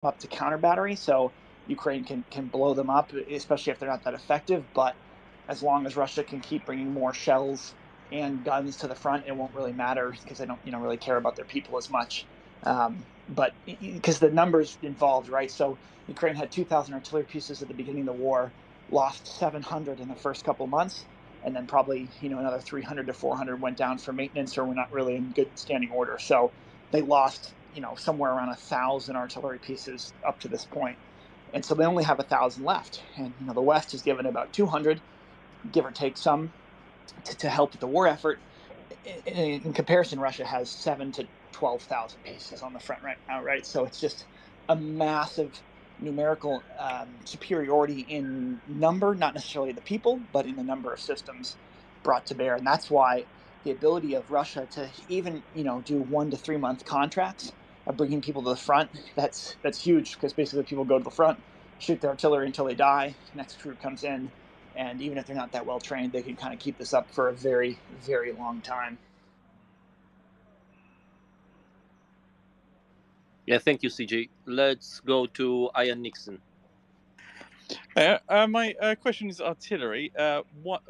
up to counter battery, so Ukraine can blow them up, especially if they're not that effective. But as long as Russia can keep bringing more shells and guns to the front, it won't really matter because they don't really care about their people as much. But because the numbers involved, right? So Ukraine had 2,000 artillery pieces at the beginning of the war, lost 700 in the first couple of months, and then probably another 300 to 400 went down for maintenance or were not really in good standing order. So they lost somewhere around 1,000 artillery pieces up to this point, and so they only have 1,000 left. And the West has given about 200, give or take some, to help with the war effort. In comparison, Russia has 7 to 12,000 pieces on the front right now, right? So it's just a massive numerical superiority in number, not necessarily the people, but in the number of systems brought to bear. And that's why the ability of Russia to even do 1 to 3 month contracts of bringing people to the front, that's huge, because basically people go to the front, shoot their artillery until they die, next troop comes in, and even if they're not that well trained, they can kind of keep this up for a very, very long time. Yeah, thank you, CJ. Let's go to Ian Nixon. My question is artillery,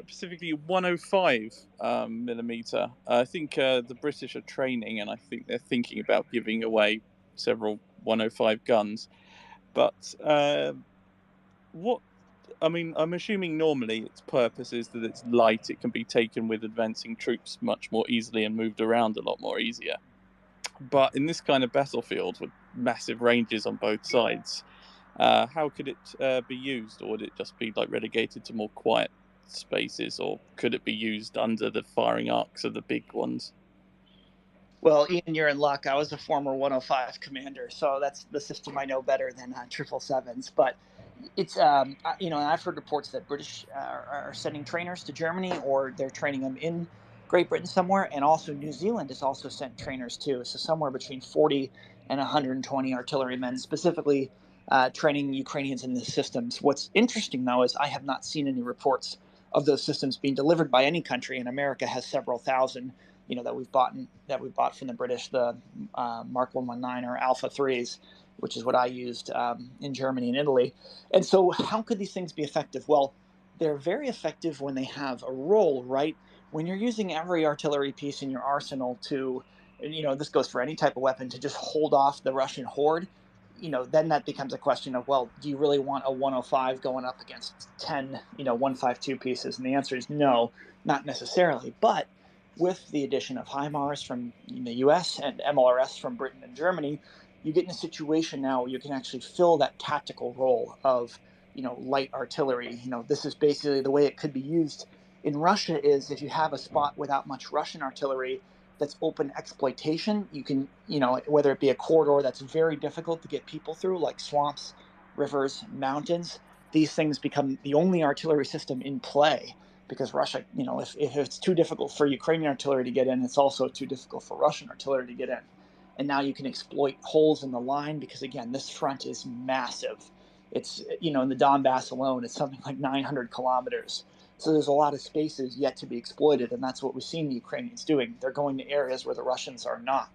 specifically 105 millimeter. I think the British are training, and I think they're thinking about giving away several 105 guns. But I'm assuming normally its purpose is that it's light, it can be taken with advancing troops much more easily and moved around a lot more easier. But in this kind of battlefield with massive ranges on both sides, how could it be used? Or would it just be relegated to more quiet spaces, or could it be used under the firing arcs of the big ones? Well, Ian, you're in luck. I was a former 105 commander, so that's the system I know better than 777s. But it's I've heard reports that British are sending trainers to Germany, or they're training them in Great Britain somewhere, and also New Zealand has also sent trainers too. So somewhere between 40 and 120 artillerymen, specifically training Ukrainians in the systems. What's interesting though is I have not seen any reports of those systems being delivered by any country, and America has several thousand that we've bought from the British, the Mark 119 or Alpha 3s, which is what I used in Germany and Italy. And so how could these things be effective? Well, they're very effective when they have a role, right? When you're using every artillery piece in your arsenal to, this goes for any type of weapon, to just hold off the Russian horde, then that becomes a question of, well, do you really want a 105 going up against 10, 152 pieces? And the answer is no, not necessarily. But with the addition of HIMARS from the US and MLRS from Britain and Germany, you get in a situation now where you can actually fill that tactical role of, light artillery. This is basically the way it could be used in Russia is if you have a spot without much Russian artillery that's open exploitation, you can, whether it be a corridor that's very difficult to get people through, like swamps, rivers, mountains, these things become the only artillery system in play. Because Russia, if it's too difficult for Ukrainian artillery to get in, it's also too difficult for Russian artillery to get in. And now you can exploit holes in the line because, again, this front is massive. It's, in the Donbass alone, it's something like 900 kilometers. So there's a lot of spaces yet to be exploited, and that's what we've seen the Ukrainians doing. They're going to areas where the Russians are not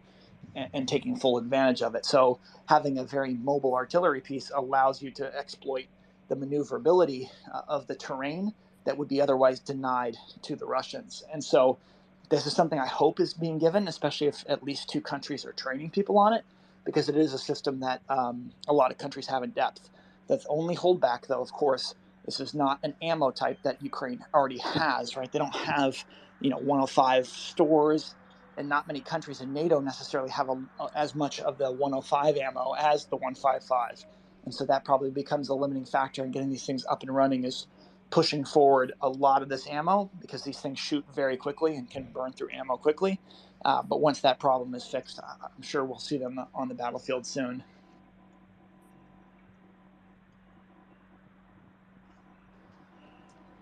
and taking full advantage of it. So having a very mobile artillery piece allows you to exploit the maneuverability of the terrain that would be otherwise denied to the Russians. And so this is something I hope is being given, especially if at least two countries are training people on it, because it is a system that a lot of countries have in depth. The only holdback, though, of course, this is not an ammo type that Ukraine already has, right? They don't have, 105 stores, and not many countries in NATO necessarily have as much of the 105 ammo as the 155. And so that probably becomes a limiting factor in getting these things up and running, is pushing forward a lot of this ammo, because these things shoot very quickly and can burn through ammo quickly. But once that problem is fixed, I'm sure we'll see them on the battlefield soon.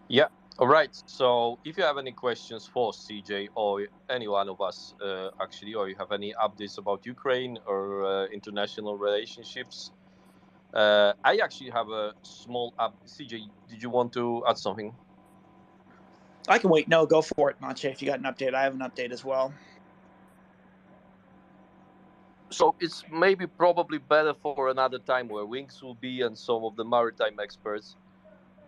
Yeah. All right. So if you have any questions for CJ or any one of us, actually, or you have any updates about Ukraine or international relationships, I actually have a small up. CJ, did you want to add something? I can wait. No, go for it, Maciej. If you got an update, I have an update as well. So it's maybe probably better for another time where Winks will be and some of the maritime experts.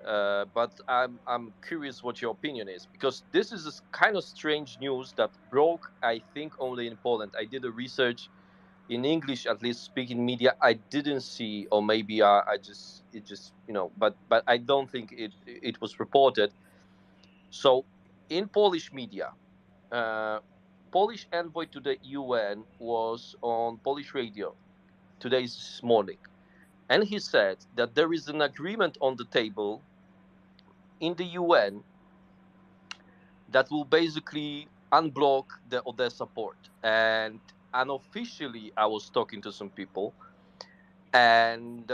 But I'm curious what your opinion is, because this is a kind of strange news that broke, I think, only in Poland. I did a research in English, at least speaking media. I didn't see, or maybe it just but I don't think it was reported. So in Polish media, uh, Polish envoy to the UN was on Polish radio today's morning, and he said that there is an agreement on the table in the UN that will basically unblock the Odessa port. And unofficially, I was talking to some people, and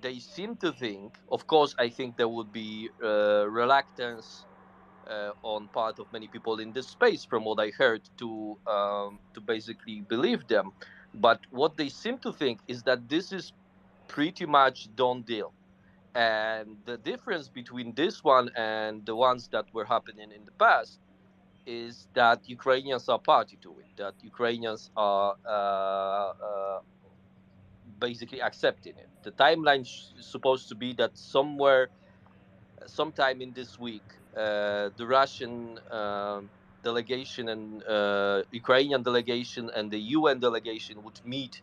they seem to think, of course, I think there would be reluctance on part of many people in this space, from what I heard, to basically believe them. But what they seem to think is that this is pretty much done deal. And the difference between this one and the ones that were happening in the past is that Ukrainians are party to it, that Ukrainians are basically accepting it. The timeline is supposed to be that sometime in this week, the Russian delegation and Ukrainian delegation and the UN delegation would meet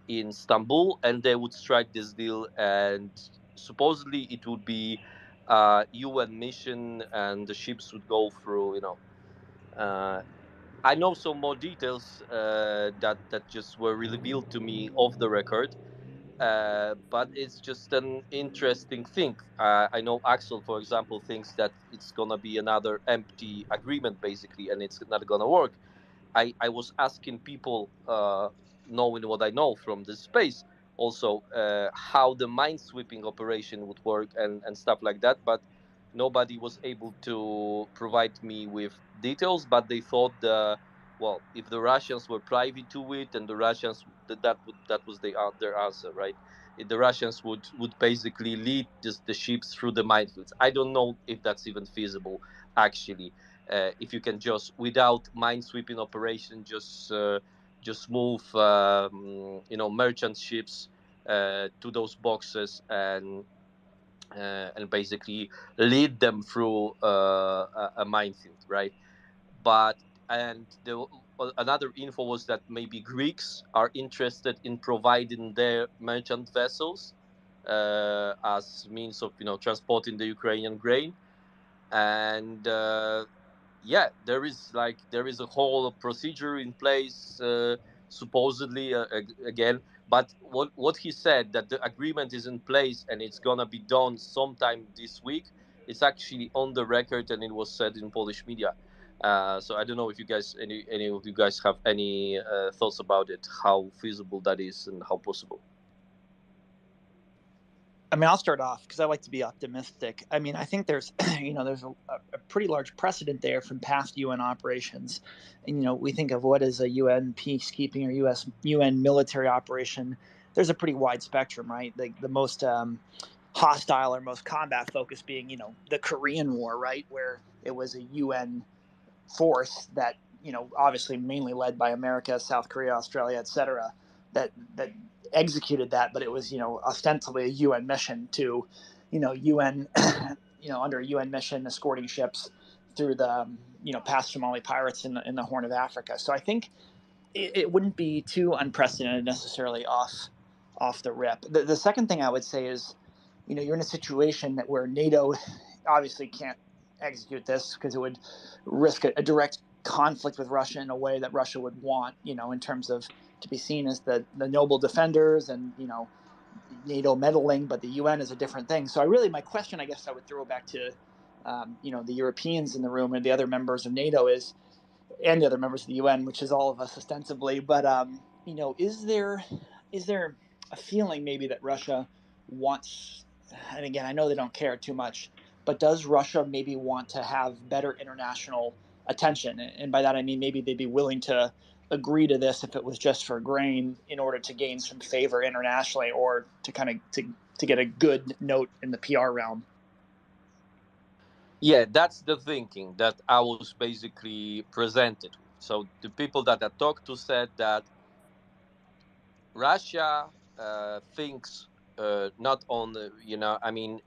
in Istanbul, and they would strike this deal. And supposedly it would be a UN mission, and the ships would go through. I know some more details that just were revealed to me off the record, but it's just an interesting thing. I know Axel, for example, thinks that it's gonna be another empty agreement, basically, and it's not gonna work. I was asking people, knowing what I know from this space, also how the mine sweeping operation would work and stuff like that. But nobody was able to provide me with details. But they thought well, if the Russians were privy to it, and the Russians that was their answer, right? The Russians would basically lead the ships through the minefields. I don't know if that's even feasible, actually. If you can just, without minesweeping operation, just move merchant ships to those boxes and basically lead them through a minefield, right? But and the another info was that maybe Greeks are interested in providing their merchant vessels as means of transporting the Ukrainian grain. And yeah, there is a whole procedure in place, supposedly, again. But what he said, that the agreement is in place and it's gonna be done sometime this week, it's actually on the record, and it was said in Polish media. So I don't know if you guys, any of you guys, have any thoughts about it, how feasible that is and how possible. I mean, I'll start off because I like to be optimistic. I mean, I think there's, there's a pretty large precedent there from past UN operations. And, we think of what is a UN peacekeeping or UN military operation. There's a pretty wide spectrum, right? The most hostile or most combat focused being, the Korean War, right? Where it was a UN force that, obviously mainly led by America, South Korea, Australia, etc., that executed that, but it was ostensibly a UN mission to UN under a UN mission escorting ships through the past Somali pirates in the Horn of Africa. So I think it wouldn't be too unprecedented necessarily off the rip. The second thing I would say is you're in a situation where NATO obviously can't execute this because it would risk a direct conflict with Russia in a way that Russia would want, in terms of to be seen as the noble defenders and, NATO meddling, but the UN is a different thing. So my question, I guess I would throw back to, the Europeans in the room and the other members of NATO and the other members of the UN, which is all of us ostensibly. But, is there a feeling maybe that Russia wants, and again, I know they don't care too much, but does Russia maybe want to have better international attention? And by that, I mean, maybe they'd be willing to agree to this if it was just for grain in order to gain some favor internationally or to kind of to get a good note in the PR realm. Yeah, that's the thinking that I was basically presented with. So the people that I talked to said that Russia thinks not on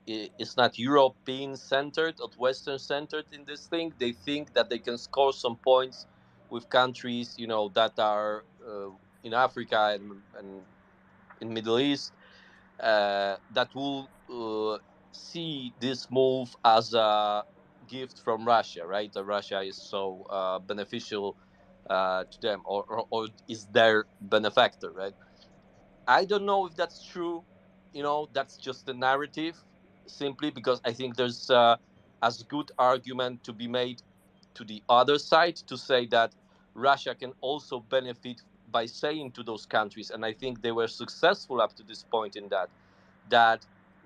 it's not European centered or Western centered in this thing. They think that they can score some points with countries that are in Africa and in Middle East that will see this move as a gift from Russia, right? That Russia is so beneficial to them, or is their benefactor, right? I don't know if that's true. That's just a narrative, simply because I think there's as good argument to be made to the other side to say that Russia can also benefit by saying to those countries, and I think they were successful up to this point in that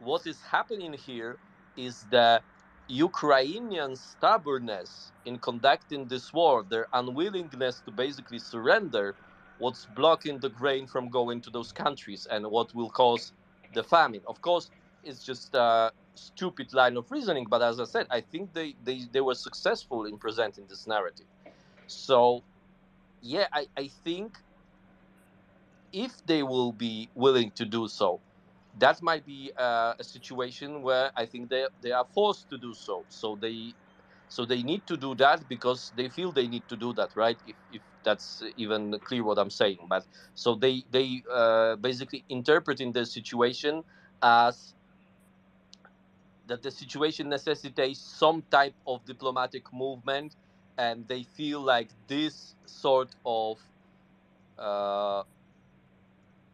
what is happening here is the Ukrainian stubbornness in conducting this war, their unwillingness to basically surrender, what's blocking the grain from going to those countries and what will cause the famine. Of course, it's just a stupid line of reasoning, but as I said, I think they were successful in presenting this narrative. So, yeah, I think if they will be willing to do so, that might be a situation where I think they are forced to do so. So they need to do that because they feel they need to do that, right? If that's even clear what I'm saying. But so they basically interpreting the situation as that the situation necessitates some type of diplomatic movement, and they feel like this sort of uh,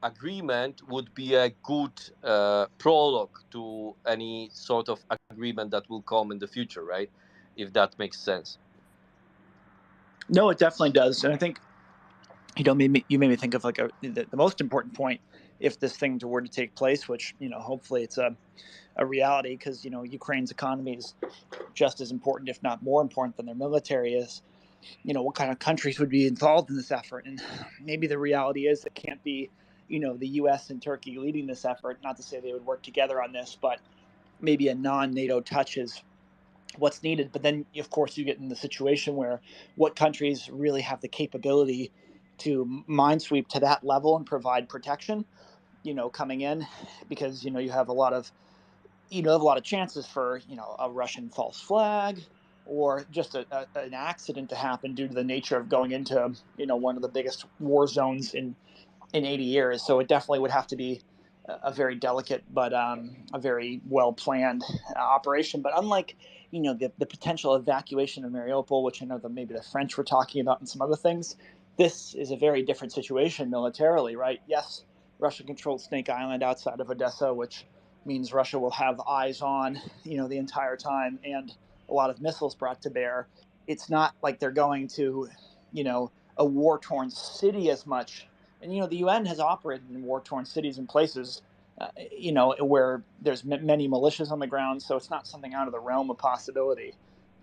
agreement would be a good prologue to any sort of agreement that will come in the future, right? If that makes sense. No, it definitely does, and I think you made me think of like the most important point. If this thing were to take place, which hopefully it's a reality, because Ukraine's economy is just as important, if not more important, than their military is. What kind of countries would be involved in this effort? And maybe the reality is it can't be the U.S. and Turkey leading this effort. Not to say they would work together on this, but maybe a non-NATO touch is what's needed. But then, of course, you get in the situation where what countries really have the capability to minesweep to that level and provide protection, coming in, because you have a lot of chances for a Russian false flag, or just an accident to happen due to the nature of going into one of the biggest war zones in 80 years. So it definitely would have to be a very delicate but a very well planned operation. But unlike the potential evacuation of Mariupol, which I know that maybe the French were talking about and some other things, this is a very different situation militarily, right? Yes, Russia controlled Snake Island outside of Odessa, which means Russia will have eyes on the entire time, and a lot of missiles brought to bear. It's not like they're going to a war-torn city as much. And the UN has operated in war-torn cities and places, where there's many militias on the ground. So it's not something out of the realm of possibility.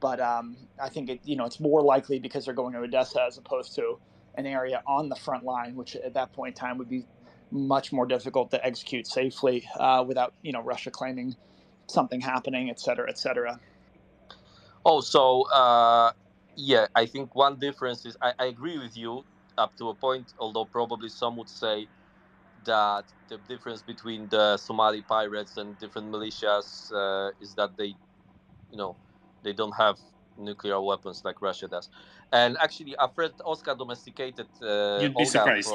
But I think it's more likely because they're going to Odessa as opposed to an area on the front line, which at that point in time would be much more difficult to execute safely without Russia claiming something happening, et cetera, et cetera. Oh, so yeah, I think one difference is I agree with you up to a point, although probably some would say that the difference between the Somali pirates and different militias is that they don't have nuclear weapons like Russia does. And actually, our friend Oscar domesticated You'd be Olga surprised.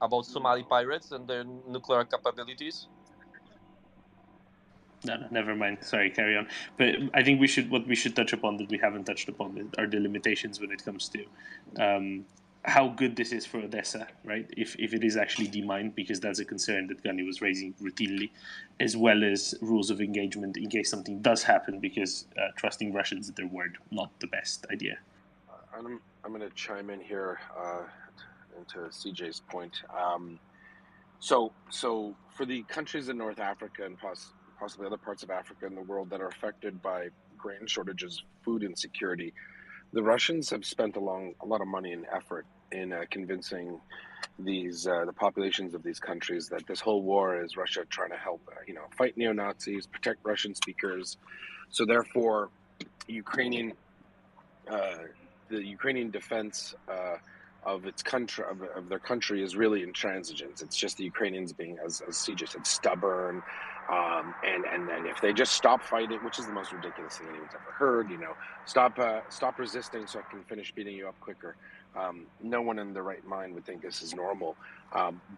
about Somali pirates and their nuclear capabilities. No, never mind. Sorry, carry on. But I think what we should touch upon that we haven't touched upon are the limitations when it comes to how good this is for Odessa, right? If it is actually demined, because that's a concern that Gunny was raising routinely, as well as rules of engagement in case something does happen, because trusting Russians at their word, not the best idea. I'm going to chime in here into CJ's point. So for the countries in North Africa and possibly other parts of Africa and the world that are affected by grain shortages, food insecurity, the Russians have spent a lot of money and effort in convincing the populations of these countries that this whole war is Russia trying to help fight neo-Nazis, protect Russian speakers. So therefore, the Ukrainian defense its country, of their country, is really intransigence. It's just the Ukrainians being, as CJ said, stubborn, and then if they just stop fighting, which is the most ridiculous thing anyone's ever heard, stop resisting so I can finish beating you up quicker. No one in their right mind would think this is normal.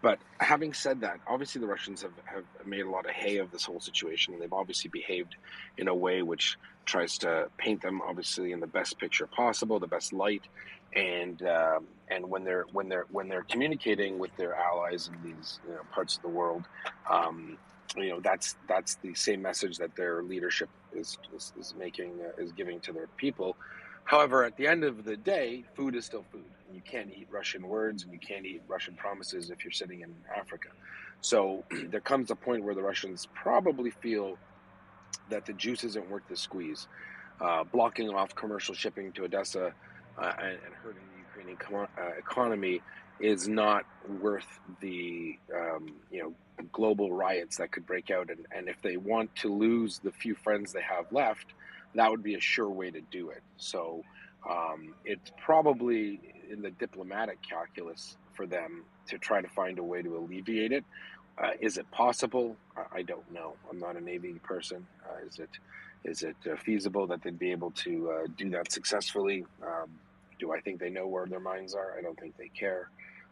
But having said that, obviously the Russians have made a lot of hay of this whole situation, and they've obviously behaved in a way which tries to paint them obviously in the best picture possible, the best light, and when they're communicating with their allies in these parts of the world, that's the same message that their leadership is giving to their people. However, at the end of the day, food is still food. You can't eat Russian words and you can't eat Russian promises if you're sitting in Africa. So there comes a point where the Russians probably feel that the juice isn't worth the squeeze. Blocking off commercial shipping to Odessa and hurting the Ukrainian economy is not worth the global riots that could break out. And if they want to lose the few friends they have left, that would be a sure way to do it. So it's probably in the diplomatic calculus for them to try to find a way to alleviate it. Is it possible? I don't know. I'm not a Navy person. Is it feasible that they'd be able to do that successfully? Do I think they know where their minds are? I don't think they care.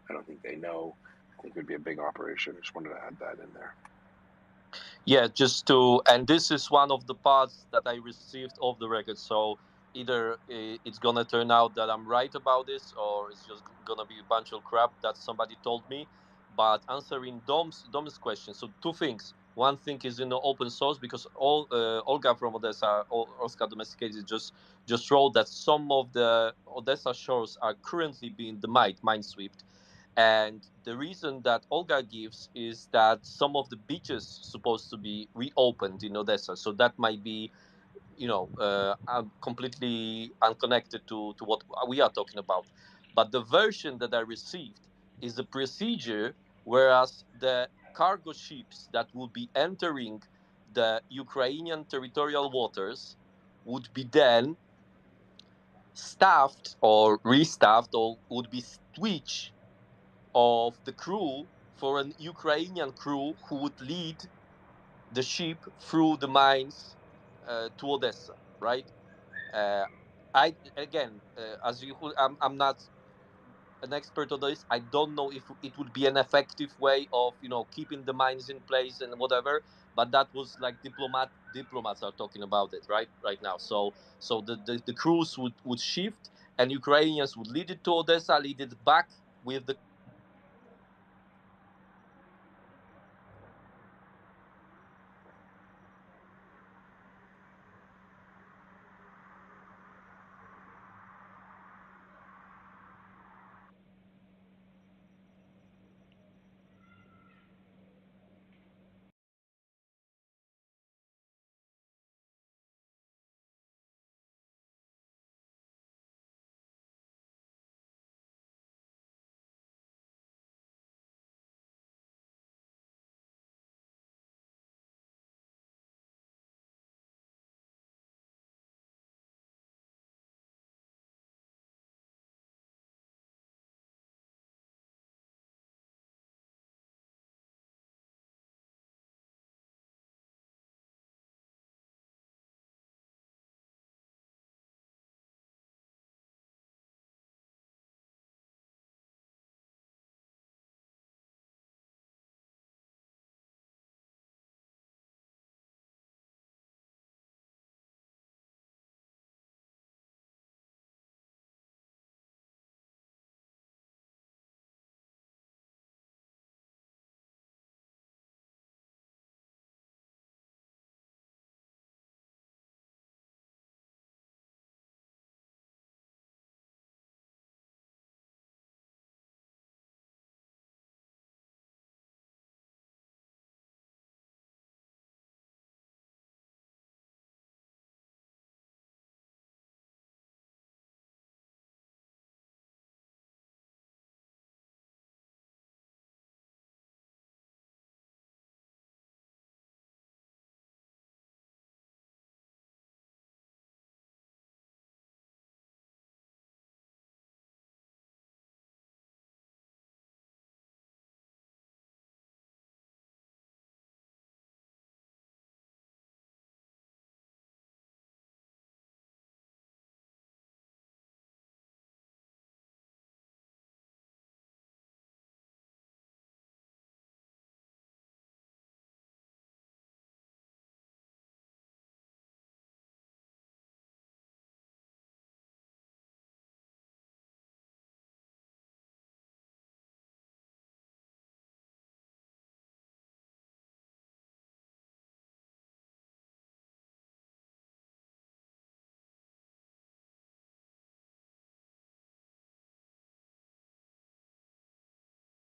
I don't think they know. I think it would be a big operation. I just wanted to add that in there. Yeah, and this is one of the parts that I received off the record. So either it's gonna turn out that I'm right about this, or it's just gonna be a bunch of crap that somebody told me. But answering Dom's question, so two things. One thing is in the open source, because Olga from Odessa, Oska Domesticated, just wrote that some of the Odessa shores are currently being mineswept. And the reason that Olga gives is that some of the beaches supposed to be reopened in Odessa, so that might be, completely unconnected to what we are talking about. But the version that I received is the procedure, whereas the cargo ships that will be entering the Ukrainian territorial waters would be then staffed or restaffed, or would be switched of the crew for an Ukrainian crew who would lead the ship through the mines to Odessa, right? Uh, I again, as you, I'm not an expert on this. I don't know if it would be an effective way of keeping the mines in place and whatever. But that was like diplomats are talking about it right now. So the crews would shift, and Ukrainians would lead it to Odessa, lead it back with the